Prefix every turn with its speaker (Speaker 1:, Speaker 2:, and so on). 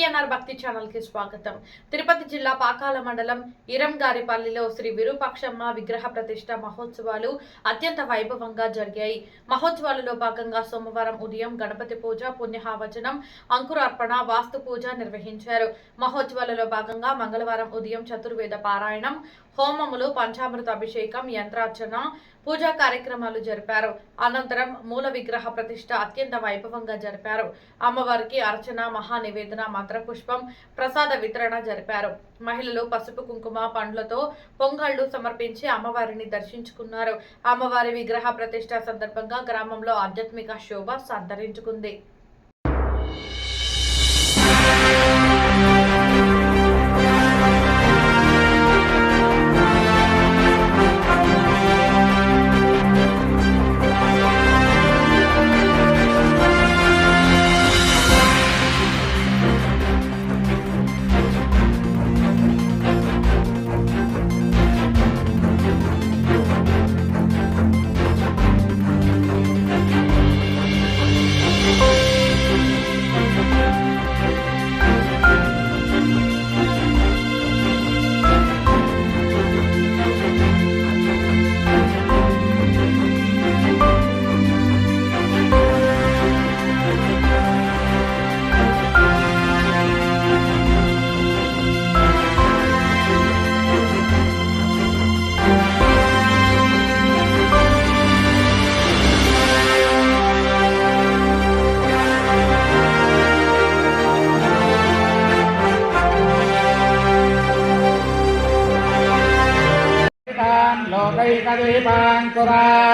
Speaker 1: టీవీఎన్ఆర్ భక్తి ఛానల్ కి స్వాగతం. తిరుపతి జిల్లా పాకాల మండలం ఇరంగారిపల్లిలో శ్రీ విరూపాక్షమ్మ విగ్రహ ప్రతిష్ట మహోత్సవాలు అత్యంత వైభవంగా జరిగాయి. మహోత్సవాలలో భాగంగా సోమవారం ఉదయం గణపతి పూజ, పుణ్యహావచనం, అంకురార్పణ, వాస్తు పూజ నిర్వహించారు. మహోత్సవాలలో భాగంగా మంగళవారం ఉదయం చతుర్వేద పారాయణం, హోమములు, పంచామృత అభిషేకం, యంత్రార్చన, పూజా కార్యక్రమాలు జరిపారు. అనంతరం మూల విగ్రహ ప్రతిష్ట అత్యంత వైభవంగా జరిపారు. అమ్మవారికి అర్చన, మహానివేదన, మంత్రపుష్పం, ప్రసాద వితరణ జరిపారు. మహిళలు పసుపు, కుంకుమ, పండ్లతో పొంగళ్లు సమర్పించి అమ్మవారిని దర్శించుకున్నారు. అమ్మవారి విగ్రహ ప్రతిష్ట సందర్భంగా గ్రామంలో ఆధ్యాత్మిక శోభ సంతరించుకుంది.
Speaker 2: लोकैकदीपाङ्कुरां